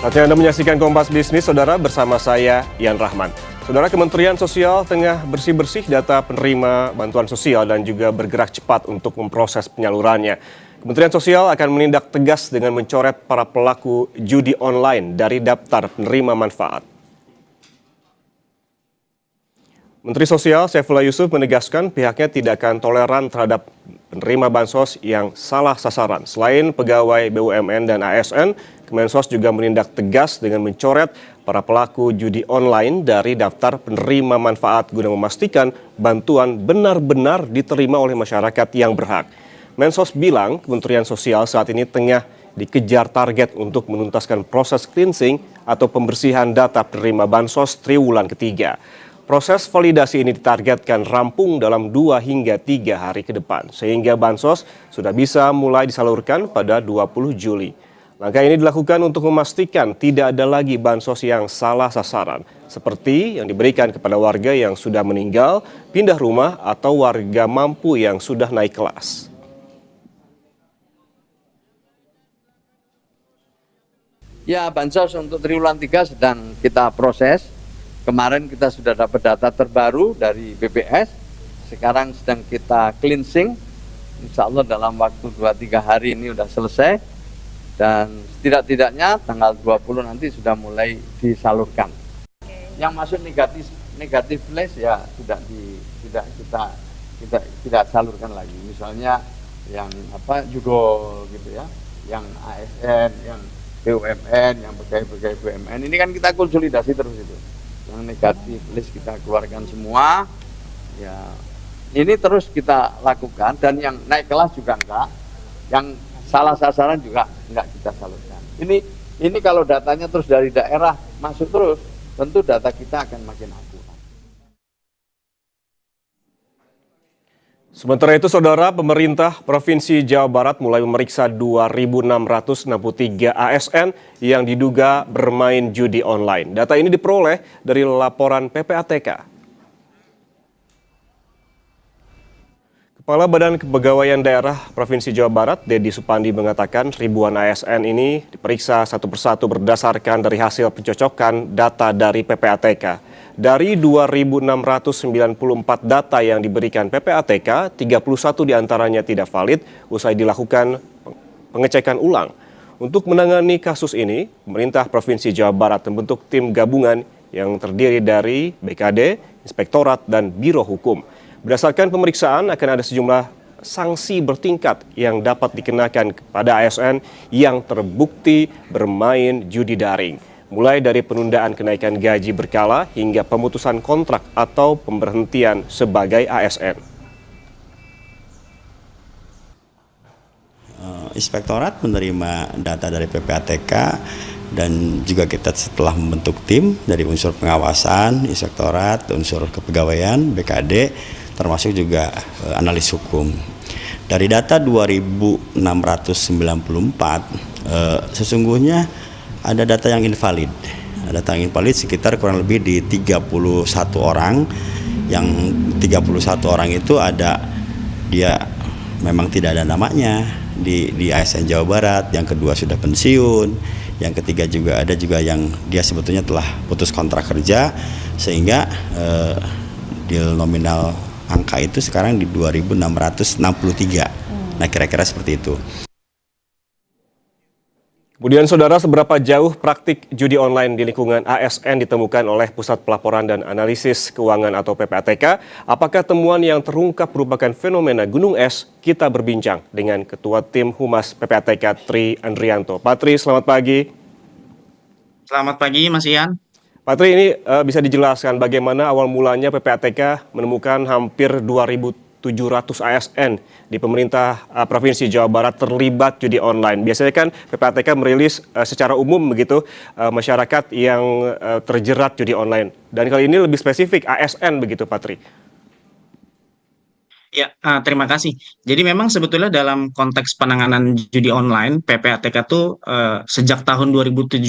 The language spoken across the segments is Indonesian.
Saatnya Anda menyaksikan Kompas Bisnis, Saudara, bersama saya, Ian Rahman. Saudara, Kementerian Sosial tengah bersih-bersih data penerima bantuan sosial dan juga bergerak cepat untuk memproses penyalurannya. Kementerian Sosial akan menindak tegas dengan mencoret para pelaku judi online dari daftar penerima manfaat. Menteri Sosial Saifullah Yusuf menegaskan pihaknya tidak akan toleran terhadap penerima bansos yang salah sasaran. Selain pegawai BUMN dan ASN, Kemensos juga menindak tegas dengan mencoret para pelaku judi online dari daftar penerima manfaat guna memastikan bantuan benar-benar diterima oleh masyarakat yang berhak. Mensos bilang Kementerian Sosial saat ini tengah dikejar target untuk menuntaskan proses cleansing atau pembersihan data penerima bansos triwulan ketiga. Proses validasi ini ditargetkan rampung dalam 2 hingga 3 hari ke depan, sehingga bansos sudah bisa mulai disalurkan pada 20 Juli. Langkah ini dilakukan untuk memastikan tidak ada lagi bansos yang salah sasaran, seperti yang diberikan kepada warga yang sudah meninggal, pindah rumah, atau warga mampu yang sudah naik kelas. Ya, bansos untuk triwulan 3 sedang kita proses. Kemarin kita sudah dapat data terbaru dari BPS, sekarang sedang kita cleansing, insya Allah dalam waktu 2-3 hari ini sudah selesai, dan setidak-tidaknya tanggal 20 nanti sudah mulai disalurkan. Yang masuk negatif list ya sudah tidak salurkan lagi, misalnya yang judul gitu ya, yang ASN, yang BUMN, yang pegawai BUMN, ini kan kita konsolidasi terus itu. Yang negatif list kita keluarkan semua, ya ini terus kita lakukan, dan yang naik kelas juga enggak, yang salah sasaran juga enggak kita salurkan. Ini kalau datanya terus dari daerah masuk terus, tentu data kita akan makin akurat. Sementara itu, Saudara, pemerintah Provinsi Jawa Barat mulai memeriksa 2.663 ASN yang diduga bermain judi online. Data ini diperoleh dari laporan PPATK. Kepala Badan Kepegawaian Daerah Provinsi Jawa Barat, Dedi Supandi, mengatakan ribuan ASN ini diperiksa satu persatu berdasarkan dari hasil pencocokan data dari PPATK. Dari 2.694 data yang diberikan PPATK, 31 diantaranya tidak valid usai dilakukan pengecekan ulang. Untuk menangani kasus ini, pemerintah Provinsi Jawa Barat membentuk tim gabungan yang terdiri dari BKD, Inspektorat, dan Biro Hukum. Berdasarkan pemeriksaan, akan ada sejumlah sanksi bertingkat yang dapat dikenakan kepada ASN yang terbukti bermain judi daring. Mulai dari penundaan kenaikan gaji berkala hingga pemutusan kontrak atau pemberhentian sebagai ASN. Inspektorat menerima data dari PPATK dan juga kita setelah membentuk tim dari unsur pengawasan, Inspektorat, unsur kepegawaian, BKD, termasuk juga analis hukum. Dari data 2.694, sesungguhnya ada data yang invalid. Data yang invalid sekitar kurang lebih di 31 orang. Yang 31 orang itu ada dia memang tidak ada namanya di ASN Jawa Barat, yang kedua sudah pensiun, yang ketiga juga ada juga yang dia sebetulnya telah putus kontrak kerja, sehingga deal nominal angka itu sekarang di 2.663. Nah, kira-kira seperti itu. Kemudian, Saudara, seberapa jauh praktik judi online di lingkungan ASN ditemukan oleh Pusat Pelaporan dan Analisis Keuangan atau PPATK? Apakah temuan yang terungkap merupakan fenomena gunung es? Kita berbincang dengan Ketua Tim Humas PPATK, Tri Andrianto. Pak Tri, selamat pagi. Selamat pagi, Mas Ian. Pak Tri, ini bisa dijelaskan bagaimana awal mulanya PPATK menemukan hampir 2.700 ASN di pemerintah Provinsi Jawa Barat terlibat judi online. Biasanya kan PPATK merilis secara umum begitu masyarakat yang terjerat judi online. Dan kali ini lebih spesifik ASN begitu, Pak Tri. Ya, terima kasih. Jadi memang sebetulnya dalam konteks penanganan judi online, PPATK itu sejak tahun 2017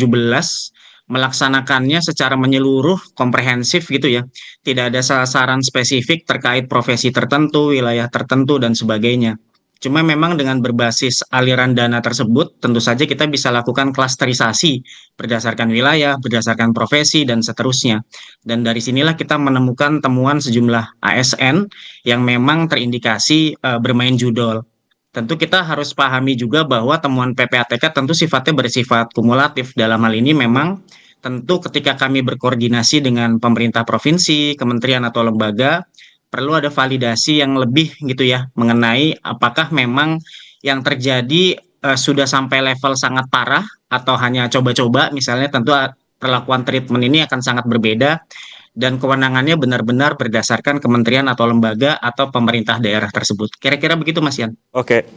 melaksanakannya secara menyeluruh, komprehensif gitu ya. Tidak ada sasaran spesifik terkait profesi tertentu, wilayah tertentu, dan sebagainya. Cuma memang dengan berbasis aliran dana tersebut, tentu saja kita bisa lakukan klasterisasi berdasarkan wilayah, berdasarkan profesi, dan seterusnya. Dan dari sinilah kita menemukan temuan sejumlah ASN yang memang terindikasi bermain judol. Tentu kita harus pahami juga bahwa temuan PPATK tentu sifatnya bersifat kumulatif. Dalam hal ini memang tentu ketika kami berkoordinasi dengan pemerintah provinsi, kementerian atau lembaga, perlu ada validasi yang lebih gitu ya mengenai apakah memang yang terjadi sudah sampai level sangat parah atau hanya coba-coba. Misalnya tentu perlakuan treatment ini akan sangat berbeda dan kewenangannya benar-benar berdasarkan kementerian atau lembaga atau pemerintah daerah tersebut. Kira-kira begitu Mas Yan. Oke,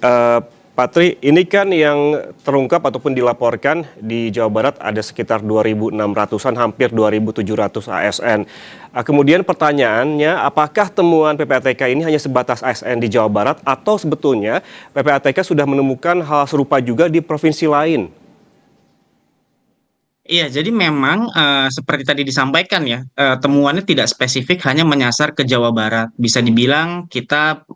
Pak Tri, ini kan yang terungkap ataupun dilaporkan di Jawa Barat ada sekitar 2.600-an, hampir 2.700 ASN. Kemudian pertanyaannya, apakah temuan PPATK ini hanya sebatas ASN di Jawa Barat atau sebetulnya PPATK sudah menemukan hal serupa juga di provinsi lain? Iya, jadi memang seperti tadi disampaikan ya, temuannya tidak spesifik hanya menyasar ke Jawa Barat. Bisa dibilang kita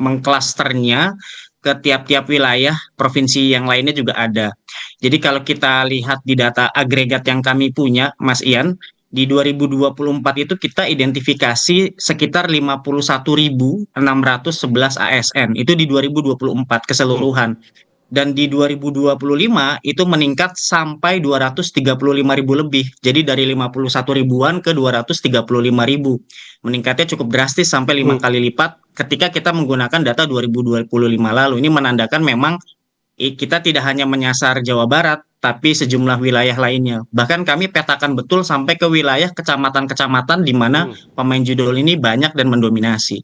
mengklasternya ke tiap-tiap wilayah provinsi yang lainnya juga ada. Jadi kalau kita lihat di data agregat yang kami punya, Mas Ian, di 2024 itu kita identifikasi sekitar 51.611 ASN. Itu di 2024 keseluruhan. Dan di 2025 itu meningkat sampai 235.000 lebih. Jadi dari 51 ribuan ke 235.000. Meningkatnya cukup drastis sampai 5 kali lipat ketika kita menggunakan data 2025 lalu. Ini menandakan memang kita tidak hanya menyasar Jawa Barat, tapi sejumlah wilayah lainnya. Bahkan kami petakan betul sampai ke wilayah kecamatan-kecamatan di mana pemain judul ini banyak dan mendominasi.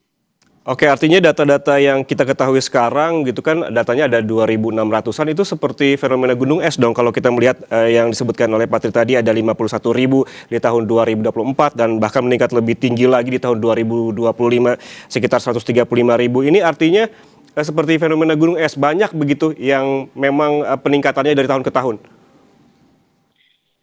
Oke, artinya data-data yang kita ketahui sekarang gitu kan, datanya ada 2.600-an, itu seperti fenomena gunung es dong kalau kita melihat yang disebutkan oleh Pak Tri tadi ada 51.000 di tahun 2024 dan bahkan meningkat lebih tinggi lagi di tahun 2025 sekitar 135.000. Ini artinya seperti fenomena gunung es, banyak begitu yang memang peningkatannya dari tahun ke tahun.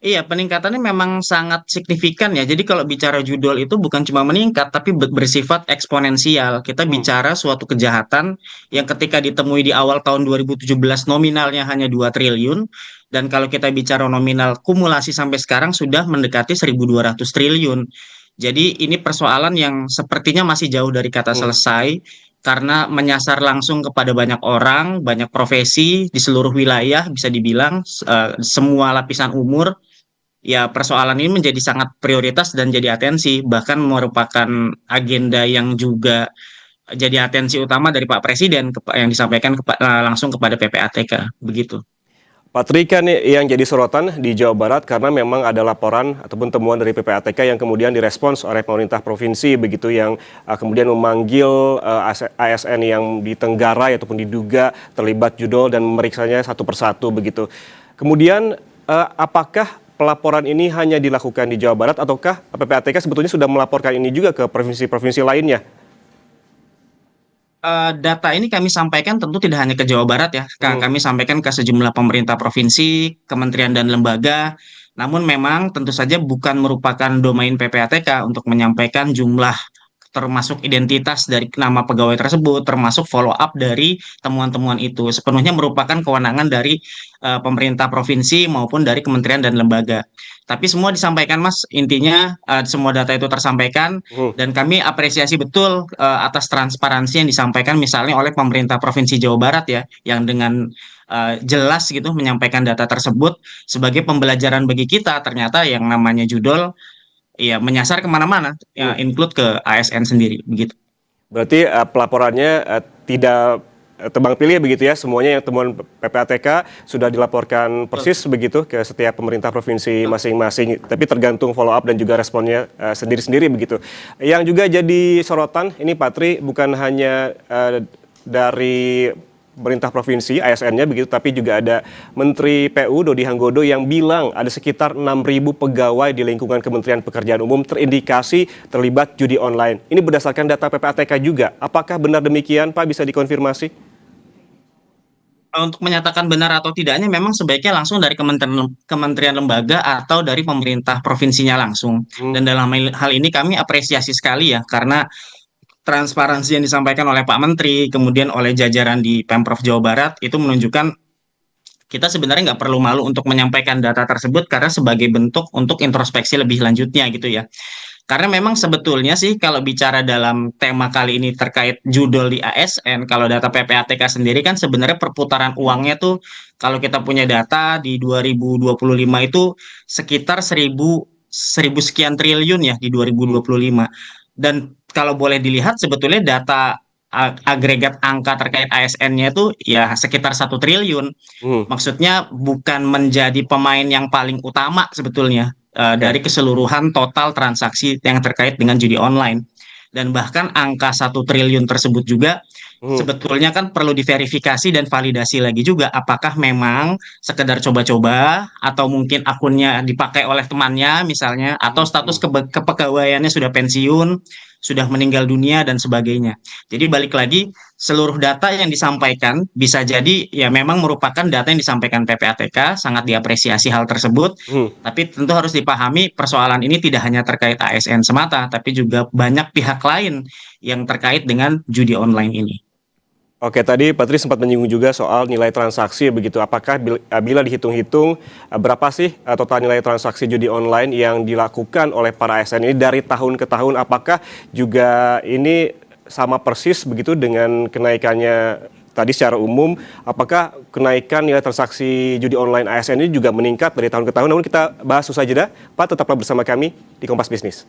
Iya, peningkatannya memang sangat signifikan ya. Jadi kalau bicara judul itu bukan cuma meningkat, tapi bersifat eksponensial. Kita bicara suatu kejahatan yang ketika ditemui di awal tahun 2017 nominalnya hanya 2 triliun. Dan kalau kita bicara nominal kumulasi sampai sekarang sudah mendekati 1.200 triliun. Jadi ini persoalan yang sepertinya masih jauh dari kata selesai. Karena menyasar langsung kepada banyak orang, banyak profesi di seluruh wilayah, bisa dibilang semua lapisan umur. Ya, persoalan ini menjadi sangat prioritas dan jadi atensi, bahkan merupakan agenda yang juga jadi atensi utama dari Pak Presiden yang disampaikan langsung kepada PPATK, begitu. Pak Tri, kan yang jadi sorotan di Jawa Barat karena memang ada laporan ataupun temuan dari PPATK yang kemudian direspons oleh pemerintah provinsi begitu, yang kemudian memanggil ASN yang ditenggarai ataupun diduga terlibat judol dan memeriksanya satu persatu begitu. Kemudian apakah pelaporan ini hanya dilakukan di Jawa Barat ataukah PPATK sebetulnya sudah melaporkan ini juga ke provinsi-provinsi lainnya? Data ini kami sampaikan tentu tidak hanya ke Jawa Barat ya, kami sampaikan ke sejumlah pemerintah provinsi, kementerian dan lembaga. Namun memang tentu saja bukan merupakan domain PPATK untuk menyampaikan jumlah termasuk identitas dari nama pegawai tersebut, termasuk follow up dari temuan-temuan itu. Sepenuhnya merupakan kewenangan dari pemerintah provinsi maupun dari kementerian dan lembaga. Tapi semua disampaikan, Mas. Intinya semua data itu tersampaikan dan kami apresiasi betul atas transparansi yang disampaikan misalnya oleh pemerintah Provinsi Jawa Barat ya, yang dengan jelas gitu menyampaikan data tersebut sebagai pembelajaran bagi kita. Ternyata yang namanya judol ya menyasar kemana-mana, ya, include ke ASN sendiri, begitu. Berarti pelaporannya tidak tebang pilih begitu ya, semuanya yang temuan PPATK sudah dilaporkan persis begitu ke setiap pemerintah provinsi masing-masing, tapi tergantung follow up dan juga responnya sendiri-sendiri begitu. Yang juga jadi sorotan ini Pak Tri, bukan hanya dari pemerintah provinsi, ASN-nya begitu, tapi juga ada Menteri PU Dodi Hanggodo yang bilang ada sekitar 6.000 pegawai di lingkungan Kementerian Pekerjaan Umum terindikasi terlibat judi online. Ini berdasarkan data PPATK juga. Apakah benar demikian, Pak? Bisa dikonfirmasi? Untuk menyatakan benar atau tidaknya memang sebaiknya langsung dari kementerian lembaga atau dari pemerintah provinsinya langsung. Dan dalam hal ini kami apresiasi sekali ya, karena transparansi yang disampaikan oleh Pak Menteri, kemudian oleh jajaran di Pemprov Jawa Barat, itu menunjukkan kita sebenarnya nggak perlu malu untuk menyampaikan data tersebut karena sebagai bentuk untuk introspeksi lebih lanjutnya gitu ya. Karena memang sebetulnya sih kalau bicara dalam tema kali ini terkait judul di ASN, kalau data PPATK sendiri kan sebenarnya perputaran uangnya tuh kalau kita punya data di 2025 itu sekitar 1000 sekian triliun ya di 2025. Dan kalau boleh dilihat sebetulnya data agregat angka terkait ASN-nya itu ya sekitar 1 triliun. Maksudnya bukan menjadi pemain yang paling utama sebetulnya dari keseluruhan total transaksi yang terkait dengan judi online. Dan bahkan angka 1 triliun tersebut juga sebetulnya kan perlu diverifikasi dan validasi lagi juga apakah memang sekedar coba-coba atau mungkin akunnya dipakai oleh temannya misalnya atau status kepegawaiannya sudah pensiun, sudah meninggal dunia dan sebagainya. Jadi balik lagi seluruh data yang disampaikan bisa jadi ya memang merupakan data yang disampaikan PPATK, sangat diapresiasi hal tersebut. Tapi tentu harus dipahami persoalan ini tidak hanya terkait ASN semata, tapi juga banyak pihak lain yang terkait dengan judi online ini. Oke, tadi Patri sempat menyinggung juga soal nilai transaksi begitu. Apakah bila dihitung-hitung berapa sih total nilai transaksi judi online yang dilakukan oleh para ASN ini dari tahun ke tahun? Apakah juga ini sama persis begitu dengan kenaikannya tadi secara umum? Apakah kenaikan nilai transaksi judi online ASN ini juga meningkat dari tahun ke tahun? Namun kita bahas usai jeda. Pak, tetaplah bersama kami di Kompas Bisnis.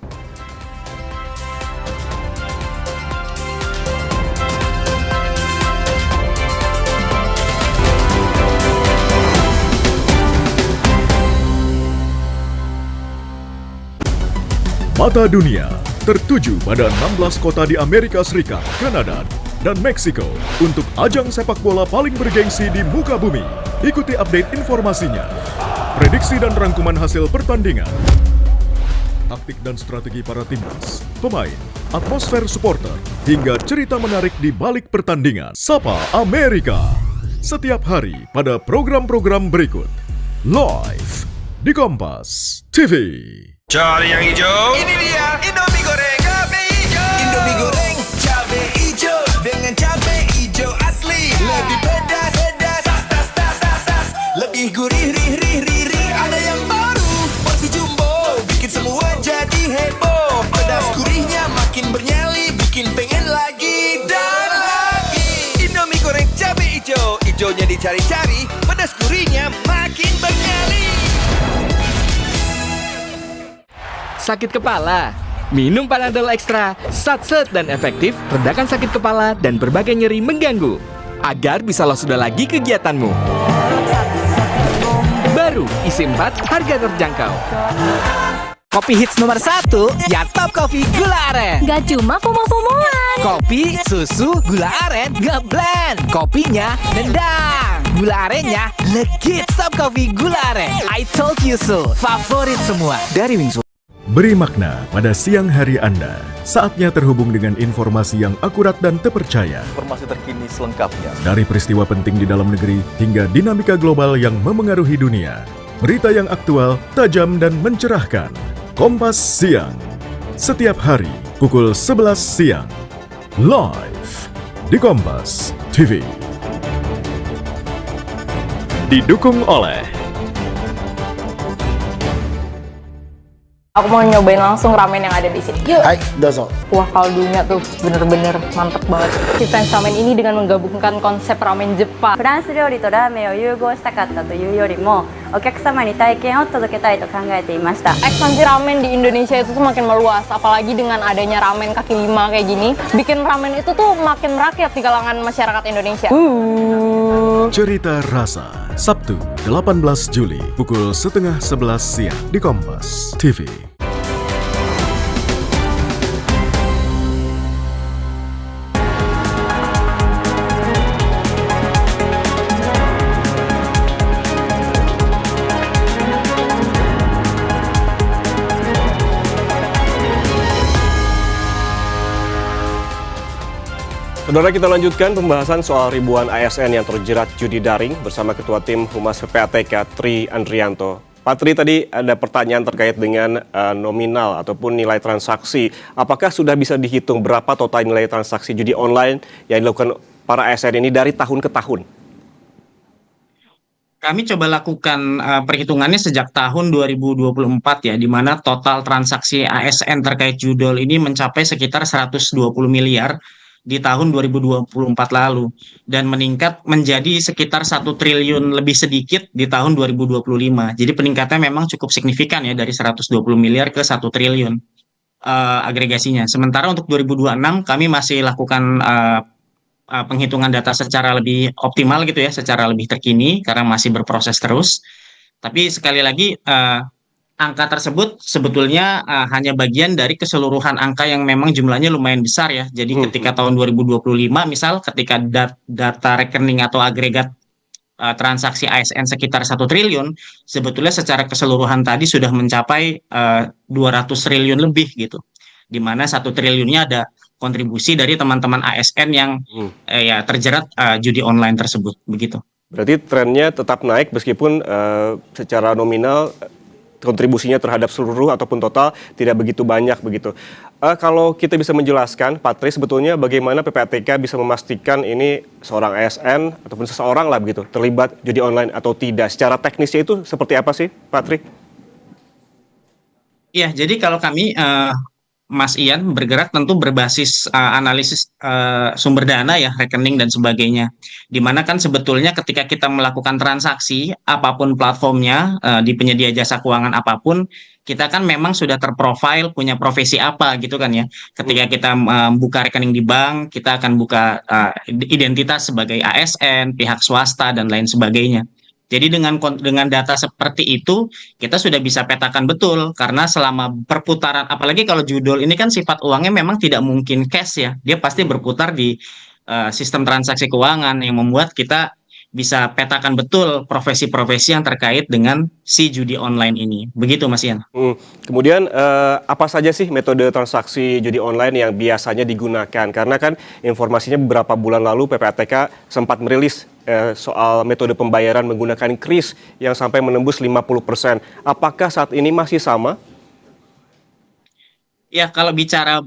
Mata dunia tertuju pada 16 kota di Amerika Serikat, Kanada, dan Meksiko untuk ajang sepak bola paling bergengsi di muka bumi. Ikuti update informasinya, prediksi dan rangkuman hasil pertandingan, taktik dan strategi para timnas, pemain, atmosfer supporter, hingga cerita menarik di balik pertandingan. Sapa Amerika setiap hari pada program-program berikut live di Kompas TV. Cari yang hijau. Ini dia Indomie goreng cabe hijau. Indomie goreng cabe hijau dengan cabe hijau asli. Lebih pedas, sas, lebih gurih, rih. Ada yang baru, porsi jumbo, bikin semua jadi heboh. Pedas gurihnya makin bernyali, bikin pengen lagi dan lagi. Indomie goreng cabe hijau, hijaunya dicari-cari, pedas gurihnya makin bernyali. Sakit kepala? Minum Panadol Extra, satset dan efektif, redakan sakit kepala dan berbagai nyeri mengganggu. Agar bisa lolos sudah lagi kegiatanmu. Baru, isi 4, harga terjangkau. Kopi hits nomor 1, ya Top Coffee Gula Aren. Gak cuma FOMO-FOMOan. Kopi, susu, gula aren, ngeblend. Kopinya nendang. Gula arennya legit. Top Coffee Gula Aren. I told you so. Favorit semua dari Wingsu. Beri makna pada siang hari Anda. Saatnya terhubung dengan informasi yang akurat dan terpercaya. Informasi terkini selengkapnya. Dari peristiwa penting di dalam negeri hingga dinamika global yang memengaruhi dunia. Berita yang aktual, tajam dan mencerahkan. Kompas Siang. Setiap hari pukul 11 siang. Live di Kompas TV. Didukung oleh Aku mau nyobain langsung ramen yang ada di sini. Yuk. Hai, dozo. Wah, kaldunya tuh bener-bener mantep banget. Si French Ramen ini dengan menggabungkan konsep ramen Jepang. フランス料理とラーメンを融合したかったというよりも、お客様に体験を届けたいと考えていました。 Ekspansi ramen di Indonesia itu tuh makin meluas, apalagi dengan adanya ramen kaki lima kayak gini, bikin ramen itu tuh makin merakyat di kalangan masyarakat Indonesia. Cerita Rasa, Sabtu 18 Juli pukul 10:30 siang di Kompas TV. Saudara, kita lanjutkan pembahasan soal ribuan ASN yang terjerat judi daring bersama Ketua Tim Humas PPATK Tri Andrianto. Pak Tri, tadi ada pertanyaan terkait dengan nominal ataupun nilai transaksi. Apakah sudah bisa dihitung berapa total nilai transaksi judi online yang dilakukan para ASN ini dari tahun ke tahun? Kami coba lakukan perhitungannya sejak tahun 2024 ya, di mana total transaksi ASN terkait judol ini mencapai sekitar 120 miliar di tahun 2024 lalu dan meningkat menjadi sekitar 1 triliun lebih sedikit di tahun 2025. Jadi peningkatannya memang cukup signifikan ya, dari 120 miliar ke 1 triliun agregasinya. Sementara untuk 2026 kami masih lakukan penghitungan data secara lebih optimal gitu ya, secara lebih terkini karena masih berproses terus. Tapi sekali lagi angka tersebut sebetulnya hanya bagian dari keseluruhan angka yang memang jumlahnya lumayan besar ya. Jadi ketika tahun 2025 misal ketika data rekening atau agregat transaksi ASN sekitar 1 triliun, sebetulnya secara keseluruhan tadi sudah mencapai 200 triliun lebih gitu. Di mana 1 triliunnya ada kontribusi dari teman-teman ASN yang ya terjerat judi online tersebut begitu. Berarti trennya tetap naik meskipun secara nominal kontribusinya terhadap seluruh ataupun total tidak begitu banyak begitu. Kalau kita bisa menjelaskan, Pak Tri, sebetulnya bagaimana PPATK bisa memastikan ini seorang ASN ataupun seseorang lah begitu terlibat judi online atau tidak? Secara teknisnya itu seperti apa sih, Pak Tri? Iya, jadi kalau kami Mas Ian bergerak tentu berbasis analisis sumber dana ya, rekening dan sebagainya. Dimana kan sebetulnya ketika kita melakukan transaksi apapun platformnya di penyedia jasa keuangan apapun, kita kan memang sudah terprofile punya profesi apa gitu kan ya. Ketika kita buka rekening di bank, kita akan buka identitas sebagai ASN, pihak swasta dan lain sebagainya. Jadi dengan data seperti itu kita sudah bisa petakan betul karena selama perputaran, apalagi kalau judul ini kan sifat uangnya memang tidak mungkin cash ya, dia pasti berputar di sistem transaksi keuangan yang membuat kita bisa petakan betul profesi-profesi yang terkait dengan si judi online ini. Begitu Mas Ian. Kemudian apa saja sih metode transaksi judi online yang biasanya digunakan? Karena kan informasinya beberapa bulan lalu PPATK sempat merilis soal metode pembayaran menggunakan kris yang sampai menembus 50%. Apakah saat ini masih sama? Ya, kalau bicara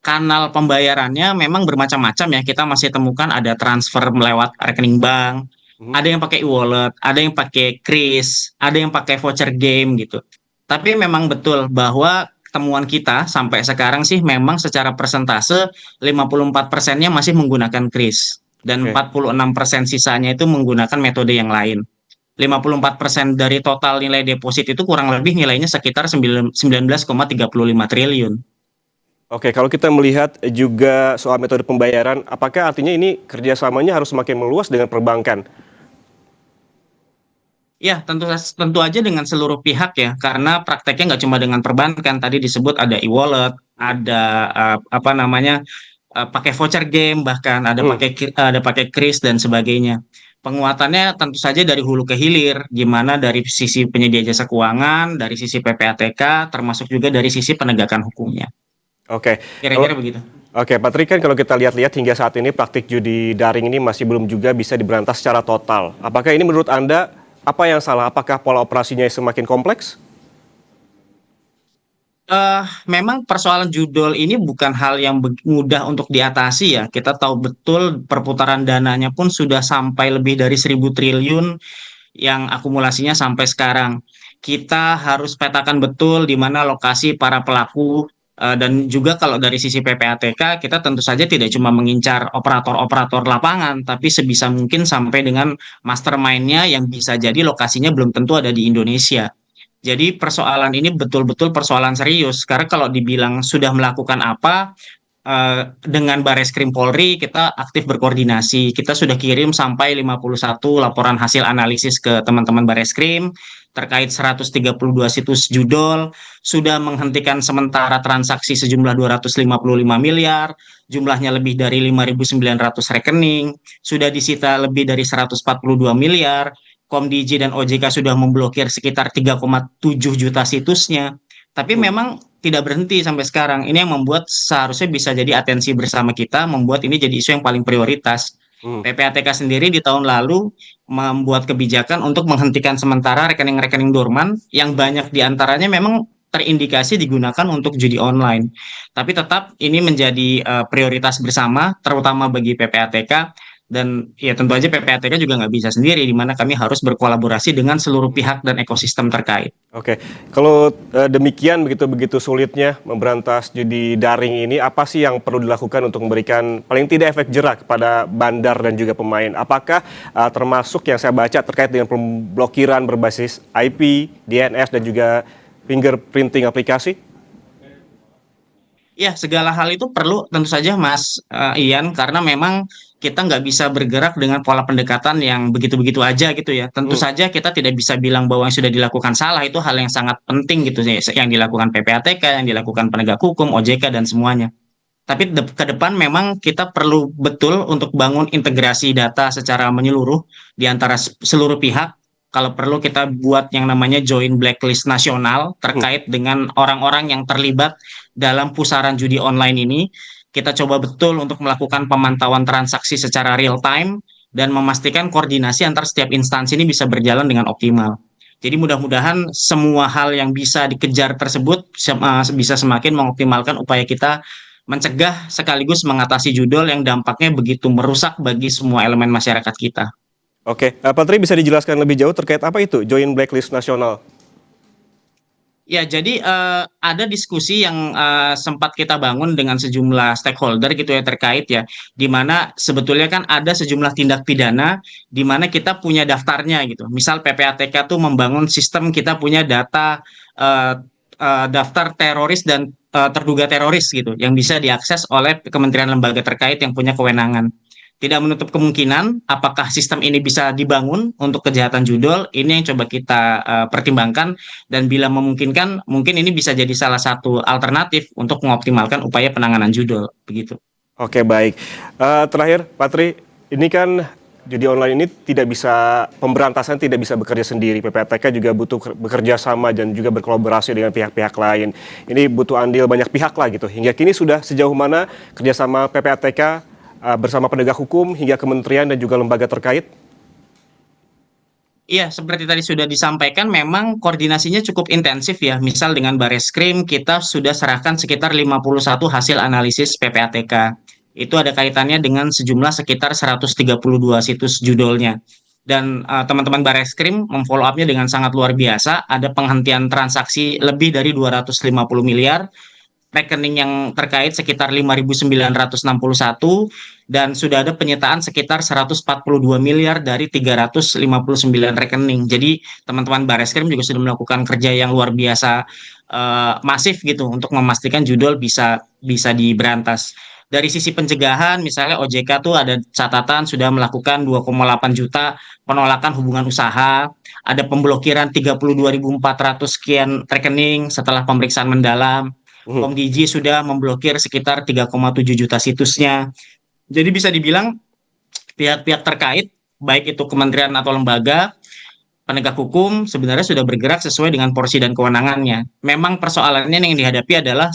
kanal pembayarannya memang bermacam-macam ya. Kita masih temukan ada transfer melewat rekening bank, ada yang pakai e-wallet, ada yang pakai kris, ada yang pakai voucher game gitu. Tapi memang betul bahwa temuan kita sampai sekarang sih memang secara persentase 54%-nya masih menggunakan kris. Dan 46% sisanya itu menggunakan metode yang lain. 54% dari total nilai deposit itu kurang lebih nilainya sekitar 19,35 triliun. Oke, kalau kita melihat juga soal metode pembayaran, apakah artinya ini kerjasamanya harus semakin meluas dengan perbankan? Ya, tentu aja dengan seluruh pihak ya, karena prakteknya nggak cuma dengan perbankan. Tadi disebut ada e-wallet, ada pakai voucher game, bahkan ada pakai kris dan sebagainya. Penguatannya tentu saja dari hulu ke hilir, gimana dari sisi penyedia jasa keuangan, dari sisi PPATK, termasuk juga dari sisi penegakan hukumnya. Oke, Kira-kira begitu. Oke, Pak Tri, kan kalau kita lihat-lihat hingga saat ini praktik judi daring ini masih belum juga bisa diberantas secara total. Apakah ini menurut Anda apa yang salah? Apakah pola operasinya semakin kompleks? Memang persoalan judol ini bukan hal yang mudah untuk diatasi ya. Kita tahu betul perputaran dananya pun sudah sampai lebih dari 1.000 triliun yang akumulasinya sampai sekarang. Kita harus petakan betul di mana lokasi para pelaku dan juga kalau dari sisi PPATK kita tentu saja tidak cuma mengincar operator-operator lapangan, tapi sebisa mungkin sampai dengan mastermind-nya yang bisa jadi lokasinya belum tentu ada di Indonesia. Jadi persoalan ini betul-betul persoalan serius. Karena kalau dibilang sudah melakukan apa, dengan Bareskrim Polri kita aktif berkoordinasi. Kita sudah kirim sampai 51 laporan hasil analisis ke teman-teman Bareskrim terkait 132 situs judol, sudah menghentikan sementara transaksi sejumlah 255 miliar, jumlahnya lebih dari 5.900 rekening, sudah disita lebih dari 142 miliar, Komdiji dan OJK sudah memblokir sekitar 3,7 juta situsnya. Tapi memang tidak berhenti sampai sekarang. Ini yang membuat seharusnya bisa jadi atensi bersama kita, membuat ini jadi isu yang paling prioritas. PPATK sendiri di tahun lalu membuat kebijakan untuk menghentikan sementara rekening-rekening dorman yang banyak diantaranya memang terindikasi digunakan untuk judi online. Tapi tetap ini menjadi prioritas bersama, terutama bagi PPATK. Dan ya tentu aja PPATK juga nggak bisa sendiri, di mana kami harus berkolaborasi dengan seluruh pihak dan ekosistem terkait. Oke, kalau demikian begitu sulitnya memberantas judi daring ini, apa sih yang perlu dilakukan untuk memberikan paling tidak efek jerak kepada bandar dan juga pemain? Apakah termasuk yang saya baca terkait dengan pemblokiran berbasis IP, DNS dan juga fingerprinting aplikasi? Ya, segala hal itu perlu tentu saja Mas Ian, karena memang kita nggak bisa bergerak dengan pola pendekatan yang begitu-begitu aja gitu ya. Tentu saja kita tidak bisa bilang bahwa yang sudah dilakukan salah, itu hal yang sangat penting gitu ya. Yang dilakukan PPATK, yang dilakukan penegak hukum, OJK dan semuanya. Tapi ke depan memang kita perlu betul untuk bangun integrasi data secara menyeluruh di antara seluruh pihak. Kalau perlu kita buat yang namanya joint blacklist nasional terkait dengan orang-orang yang terlibat dalam pusaran judi online ini. Kita coba betul untuk melakukan pemantauan transaksi secara real time dan memastikan koordinasi antar setiap instansi ini bisa berjalan dengan optimal. Jadi mudah-mudahan semua hal yang bisa dikejar tersebut bisa semakin mengoptimalkan upaya kita mencegah sekaligus mengatasi judul yang dampaknya begitu merusak bagi semua elemen masyarakat kita. Oke, Pak Tri bisa dijelaskan lebih jauh terkait apa itu joint blacklist nasional? Ya, jadi ada diskusi yang sempat kita bangun dengan sejumlah stakeholder gitu ya terkait ya, di mana sebetulnya kan ada sejumlah tindak pidana di mana kita punya daftarnya gitu. Misal PPATK tuh membangun sistem, kita punya data daftar teroris dan terduga teroris gitu, yang bisa diakses oleh kementerian lembaga terkait yang punya kewenangan. Tidak menutup kemungkinan apakah sistem ini bisa dibangun untuk kejahatan judul, ini yang coba kita pertimbangkan, dan bila memungkinkan mungkin ini bisa jadi salah satu alternatif untuk mengoptimalkan upaya penanganan judul begitu. Oke, baik. Terakhir Pak Tri, ini kan judi online ini pemberantasan tidak bisa bekerja sendiri. PPATK juga butuh bekerja sama dan juga berkolaborasi dengan pihak-pihak lain. Ini butuh andil banyak pihak lah gitu. Hingga kini sudah sejauh mana kerjasama PPATK bersama penegak hukum hingga kementerian dan juga lembaga terkait? Iya, seperti tadi sudah disampaikan, memang koordinasinya cukup intensif ya. Misal dengan Bareskrim, kita sudah serahkan sekitar 51 hasil analisis PPATK. Itu ada kaitannya dengan sejumlah sekitar 132 situs judulnya. Dan teman-teman Bareskrim memfollow up-nya dengan sangat luar biasa. Ada penghentian transaksi lebih dari 250 miliar, rekening yang terkait sekitar 5.961, dan sudah ada penyitaan sekitar 142 miliar dari 359 rekening. Jadi teman-teman Bareskrim juga sudah melakukan kerja yang luar biasa masif gitu untuk memastikan judul bisa diberantas. Dari sisi pencegahan, misalnya OJK tuh ada catatan sudah melakukan 2,8 juta penolakan hubungan usaha, ada pemblokiran 32.400 sekian rekening setelah pemeriksaan mendalam. Komdigi sudah memblokir sekitar 3,7 juta situsnya. Jadi bisa dibilang pihak-pihak terkait, baik itu kementerian atau lembaga, penegak hukum sebenarnya sudah bergerak sesuai dengan porsi dan kewenangannya. Memang persoalannya yang dihadapi adalah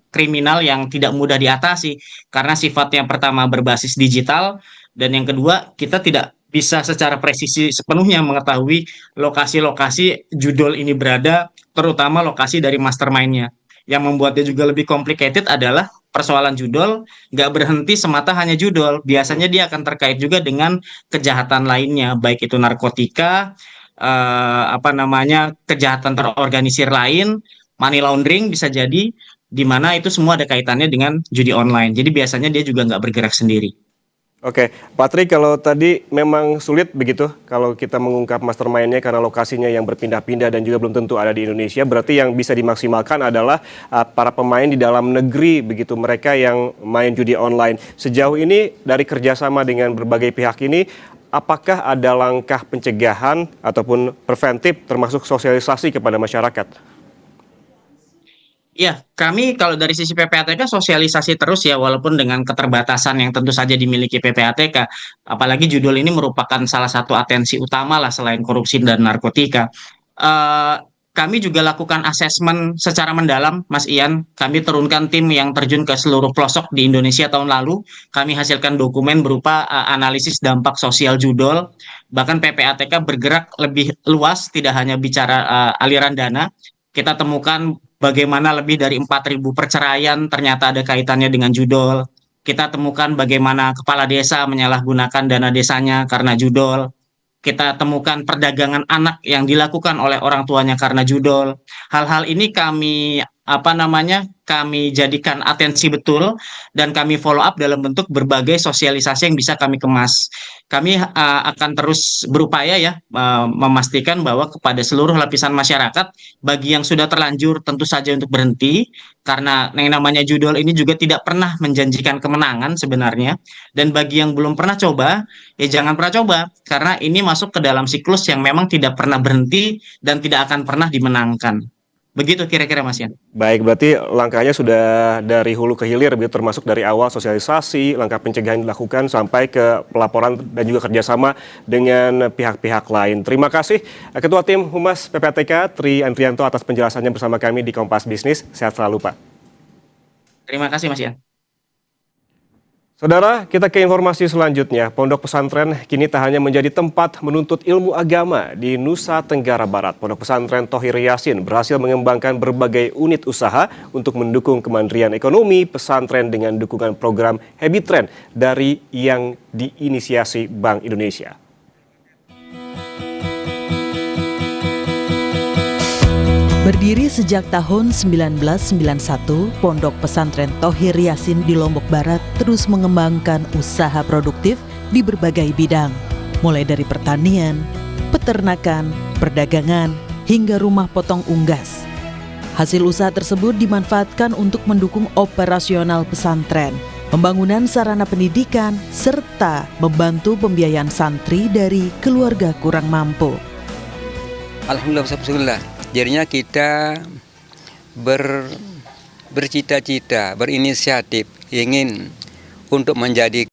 kriminal yang tidak mudah diatasi karena sifatnya yang pertama berbasis digital, dan yang kedua kita tidak bisa secara presisi sepenuhnya mengetahui lokasi-lokasi judul ini berada, terutama lokasi dari mastermind-nya. Yang membuatnya juga lebih complicated adalah persoalan judul nggak berhenti semata hanya judul. Biasanya dia akan terkait juga dengan kejahatan lainnya, baik itu narkotika, kejahatan terorganisir lain, money laundering bisa jadi, di mana itu semua ada kaitannya dengan judi online. Jadi biasanya dia juga nggak bergerak sendiri. Oke, Pak Tri, kalau tadi memang sulit begitu kalau kita mengungkap mastermind-nya karena lokasinya yang berpindah-pindah dan juga belum tentu ada di Indonesia, berarti yang bisa dimaksimalkan adalah para pemain di dalam negeri begitu, mereka yang main judi online. Sejauh ini dari kerjasama dengan berbagai pihak ini, apakah ada langkah pencegahan ataupun preventif termasuk sosialisasi kepada masyarakat? Ya, kami kalau dari sisi PPATK sosialisasi terus ya, walaupun dengan keterbatasan yang tentu saja dimiliki PPATK. Apalagi judul ini merupakan salah satu atensi utama lah selain korupsi dan narkotika. kami juga lakukan asesmen secara mendalam, Mas Ian. Kami turunkan tim yang terjun ke seluruh pelosok di Indonesia tahun lalu. Kami hasilkan dokumen berupa analisis dampak sosial judol. Bahkan PPATK bergerak lebih luas, tidak hanya bicara aliran dana. Kita temukan bagaimana lebih dari 4.000 perceraian ternyata ada kaitannya dengan judol. Kita temukan bagaimana kepala desa menyalahgunakan dana desanya karena judol. Kita temukan perdagangan anak yang dilakukan oleh orang tuanya karena judol. Hal-hal ini kami kami jadikan atensi betul dan kami follow up dalam bentuk berbagai sosialisasi yang bisa kami kemas. Kami akan terus berupaya ya memastikan bahwa kepada seluruh lapisan masyarakat, bagi yang sudah terlanjur tentu saja untuk berhenti, karena yang namanya judol ini juga tidak pernah menjanjikan kemenangan sebenarnya. Dan bagi yang belum pernah coba, ya jangan pernah coba, karena ini masuk ke dalam siklus yang memang tidak pernah berhenti dan tidak akan pernah dimenangkan. Begitu kira-kira Mas Yan. Baik, berarti langkahnya sudah dari hulu ke hilir, begitu, termasuk dari awal sosialisasi, langkah pencegahan dilakukan sampai ke pelaporan dan juga kerjasama dengan pihak-pihak lain. Terima kasih Ketua Tim Humas PPATK Tri Andrianto atas penjelasannya bersama kami di Kompas Bisnis. Sehat selalu Pak. Terima kasih Mas Yan. Saudara, kita ke informasi selanjutnya. Pondok pesantren kini tak hanya menjadi tempat menuntut ilmu agama di Nusa Tenggara Barat. Pondok pesantren Thohir Yasin berhasil mengembangkan berbagai unit usaha untuk mendukung kemandirian ekonomi pesantren dengan dukungan program Habit Trend dari yang diinisiasi Bank Indonesia. Berdiri sejak tahun 1991, Pondok Pesantren Thohir Yasin di Lombok Barat terus mengembangkan usaha produktif di berbagai bidang, mulai dari pertanian, peternakan, perdagangan, hingga rumah potong unggas. Hasil usaha tersebut dimanfaatkan untuk mendukung operasional pesantren, pembangunan sarana pendidikan, serta membantu pembiayaan santri dari keluarga kurang mampu. Alhamdulillah. Jadinya kita bercita-cita, berinisiatif ingin untuk menjadi